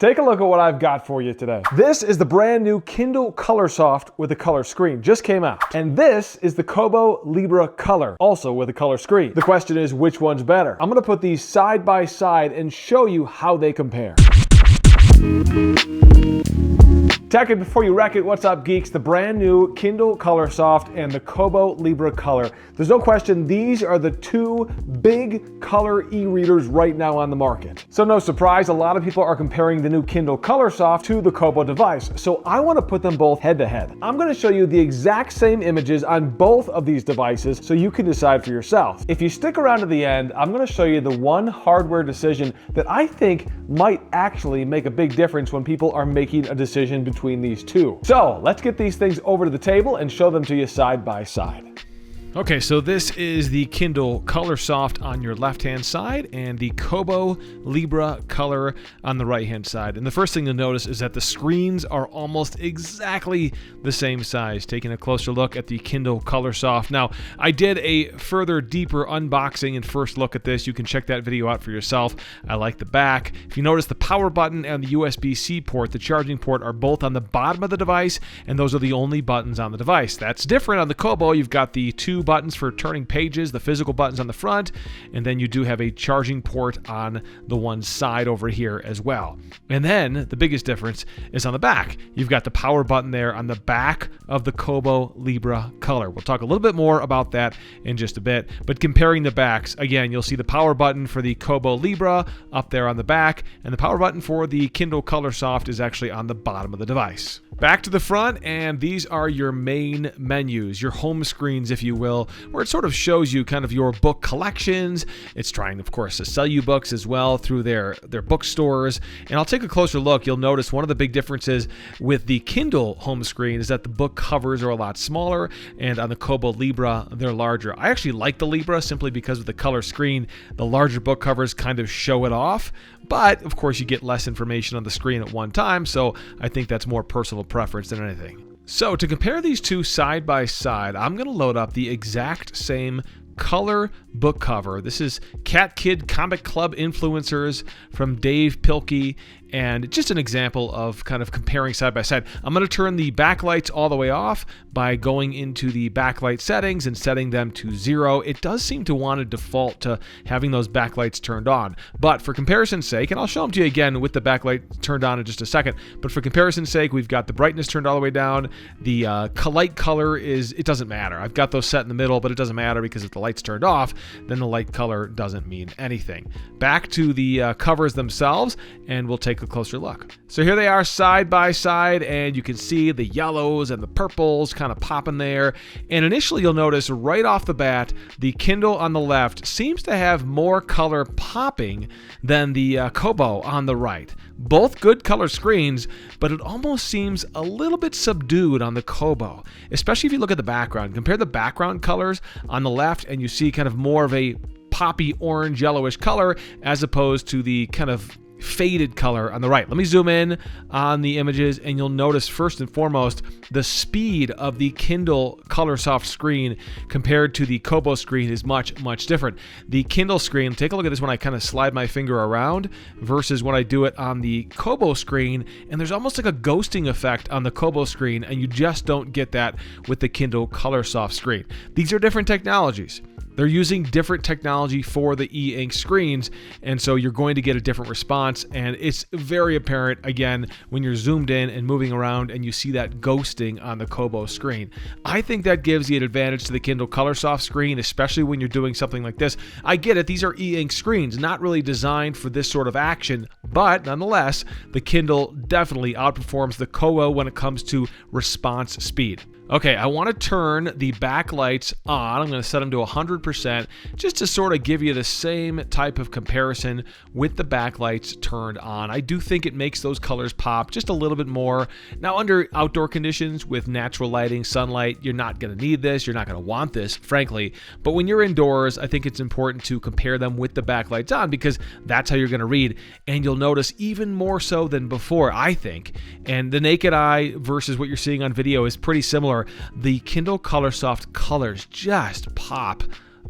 Take a look at what I've got for you today. This is the brand new Kindle Colorsoft with a color screen, just came out. And this is the Kobo Libra Colour, also with a color screen. The question is, which one's better? I'm gonna put these side by side and show you how they compare. Tech it before you wreck it. What's up, geeks? The brand new Kindle Colorsoft and the Kobo Libra Colour. There's no question these are the two big color e-readers right now on the market. So no surprise, a lot of people are comparing the new Kindle Colorsoft to the Kobo device. So I want to put them both head to head. I'm going to show you the exact same images on both of these devices so you can decide for yourself. If you stick around to the end, I'm going to show you the one hardware decision that I think might actually make a big difference when people are making a decision between these two. So let's get these things over to the table and show them to you side by side. Okay, so this is the Kindle Colorsoft on your left-hand side and the Kobo Libra Colour on the right-hand side. And the first thing to notice is that the screens are almost exactly the same size. Taking a closer look at the Kindle Colorsoft. Now, I did a further deeper unboxing and first look at this. You can check that video out for yourself. I like the back. If you notice, the power button and the USB-C port, the charging port, are both on the bottom of the device, and those are the only buttons on the device. That's different on the Kobo. You've got the two buttons for turning pages, the physical buttons on the front, and then you do have a charging port on the one side over here as well. And then the biggest difference is on the back. You've got the power button there on the back of the Kobo Libra Colour. We'll talk a little bit more about that in just a bit, but comparing the backs, again, you'll see the power button for the Kobo Libra up there on the back, and the power button for the Kindle Colorsoft is actually on the bottom of the device. Back to the front, and these are your main menus, your home screens, if you will, where it sort of shows you kind of your book collections. It's trying, of course, to sell you books as well through their bookstores. And I'll take a closer look. You'll notice one of the big differences with the Kindle home screen is that the book covers are a lot smaller, and on the Kobo Libra, they're larger. I actually like the Libra simply because of the color screen. The larger book covers kind of show it off, but of course you get less information on the screen at one time, so I think that's more personal preference than anything. So to compare these two side by side, I'm going to load up the exact same color book cover. This is Cat Kid Comic Club Influencers from Dave Pilkey, and just an example of kind of comparing side by side. I'm going to turn the backlights all the way off by going into the backlight settings and setting them to 0. It does seem to want to default to having those backlights turned on, but for comparison's sake, and I'll show them to you again with the backlight turned on in just a second, but for comparison's sake, we've got the brightness turned all the way down. The light color it doesn't matter. I've got those set in the middle, but it doesn't matter because if the light's turned off, then the light color doesn't mean anything. Back to the covers themselves, and we'll take a closer look. So here they are side by side, and you can see the yellows and the purples kind of popping there. And initially you'll notice right off the bat, the Kindle on the left seems to have more color popping than the Kobo on the right. Both good color screens, but it almost seems a little bit subdued on the Kobo, especially if you look at the background. Compare the background colors on the left, and you see kind of more of a poppy orange yellowish color as opposed to the kind of faded color on the right. Let me zoom in on the images, and you'll notice first and foremost the speed of the Kindle Colorsoft screen compared to the Kobo screen is much different. The Kindle screen, take a look at this when I kind of slide my finger around versus when I do it on the Kobo screen, and there's almost like a ghosting effect on the Kobo screen, and you just don't get that with the Kindle Colorsoft screen. These are different technologies. They're using different technology for the e-ink screens, and so you're going to get a different response, and it's very apparent, again, when you're zoomed in and moving around and you see that ghosting on the Kobo screen. I think that gives you an advantage to the Kindle Colorsoft screen, especially when you're doing something like this. I get it, these are e-ink screens, not really designed for this sort of action, but nonetheless, the Kindle definitely outperforms the Kobo when it comes to response speed. Okay, I want to turn the backlights on. I'm going to set them to 100% just to sort of give you the same type of comparison with the backlights turned on. I do think it makes those colors pop just a little bit more. Now, under outdoor conditions with natural lighting, sunlight, you're not going to need this. You're not going to want this, frankly. But when you're indoors, I think it's important to compare them with the backlights on because that's how you're going to read. And you'll notice even more so than before, I think. And the naked eye versus what you're seeing on video is pretty similar. The Kindle Colorsoft colors just pop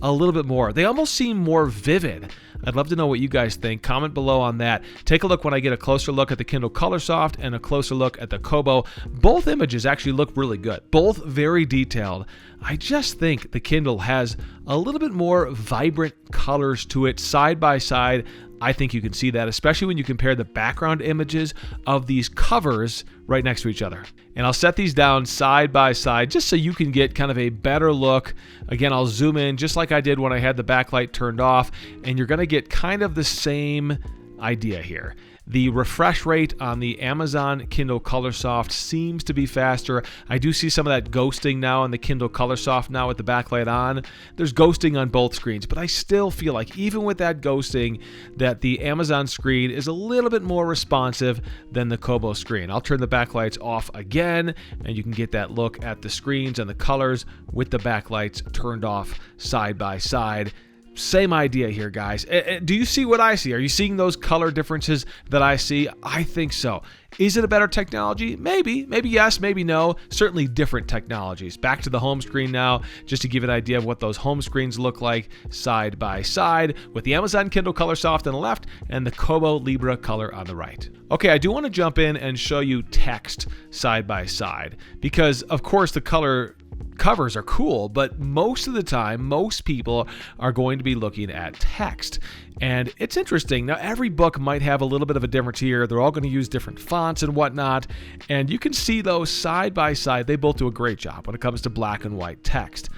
a little bit more. They almost seem more vivid. I'd love to know what you guys think. Comment below on that. Take a look when I get a closer look at the Kindle Colorsoft and a closer look at the Kobo. Both images actually look really good. Both very detailed. I just think the Kindle has a little bit more vibrant colors to it side by side. I think you can see that, especially when you compare the background images of these covers right next to each other. And I'll set these down side by side just so you can get kind of a better look. Again, I'll zoom in just like I did when I had the backlight turned off, and you're going to get kind of the same idea here. The refresh rate on the Amazon Kindle Colorsoft seems to be faster. I do see some of that ghosting now on the Kindle Colorsoft now with the backlight on. There's ghosting on both screens, but I still feel like even with that ghosting, that the Amazon screen is a little bit more responsive than the Kobo screen. I'll turn the backlights off again, and you can get that look at the screens and the colors with the backlights turned off side by side. Same idea here, guys. Do you see what I see? Are you seeing those color differences that I see? I think so. Is it a better technology? Maybe yes, maybe no. Certainly different technologies. Back to the home screen now, just to give an idea of what those home screens look like side by side with the Amazon Kindle Colorsoft on the left and the Kobo Libra Colour on the right. Okay, I do want to jump in and show you text side by side because, of course, the color covers are cool, but most of the time, most people are going to be looking at text. And it's interesting. Now, every book might have a little bit of a difference here. They're all going to use different fonts and whatnot. And you can see those side by side. They both do a great job when it comes to black and white text.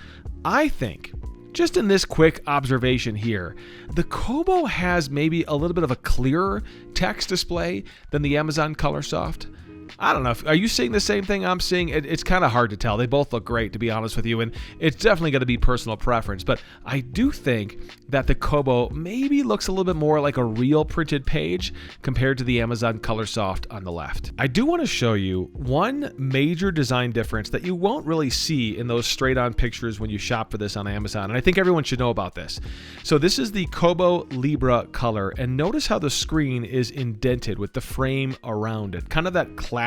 I think, just in this quick observation here, the Kobo has maybe a little bit of a clearer text display than the Amazon Colorsoft. I don't know. Are you seeing the same thing I'm seeing? It's kind of hard to tell. They both look great, to be honest with you, and it's definitely going to be personal preference. But I do think that the Kobo maybe looks a little bit more like a real printed page compared to the Amazon Colorsoft on the left. I do want to show you one major design difference that you won't really see in those straight-on pictures when you shop for this on Amazon, and I think everyone should know about this. So this is the Kobo Libra Colour, and notice how the screen is indented with the frame around it. Kind of that classic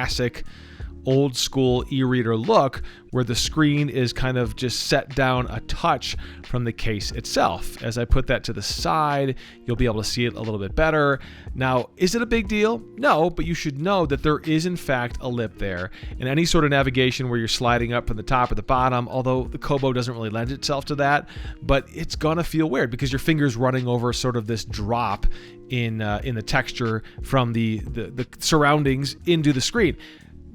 old school e-reader look where the screen is kind of just set down a touch from the case itself. As I put that to the side, you'll be able to see it a little bit better. Now, is it a big deal? No, but you should know that there is in fact a lip there. And any sort of navigation where you're sliding up from the top or the bottom, although the Kobo doesn't really lend itself to that, but it's gonna feel weird because your finger's running over sort of this drop in the texture from the surroundings into the screen.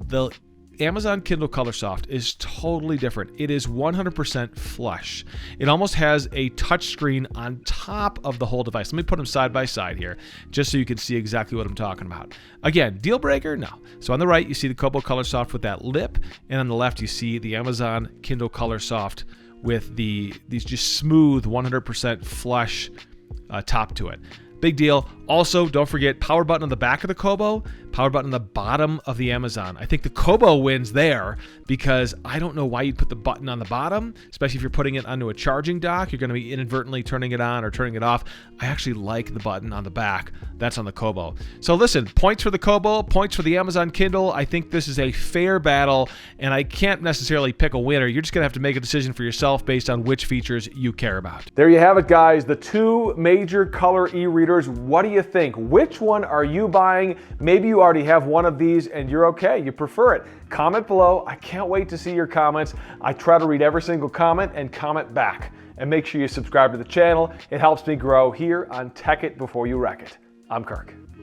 The Amazon Kindle Colorsoft is totally different. It is 100% flush. It almost has a touch screen on top of the whole device. Let me put them side by side here, just so you can see exactly what I'm talking about. Again, deal breaker? No. So on the right, you see the Kobo Colorsoft with that lip, and on the left, you see the Amazon Kindle Colorsoft with these just smooth 100% flush top to it. Big deal. Also, don't forget power button on the back of the Kobo, power button on the bottom of the Amazon. I think the Kobo wins there because I don't know why you'd put the button on the bottom, especially if you're putting it onto a charging dock. You're going to be inadvertently turning it on or turning it off. I actually like the button on the back. That's on the Kobo. So listen, points for the Kobo, points for the Amazon Kindle. I think this is a fair battle, and I can't necessarily pick a winner. You're just going to have to make a decision for yourself based on which features you care about. There you have it, guys. The two major color e-readers. What do you think? Which one are you buying? Maybe you already have one of these and you're okay. You prefer it. Comment below. I can't wait to see your comments. I try to read every single comment and comment back. And make sure you subscribe to the channel. It helps me grow here on Tech It Before You Wreck It. I'm Kirk.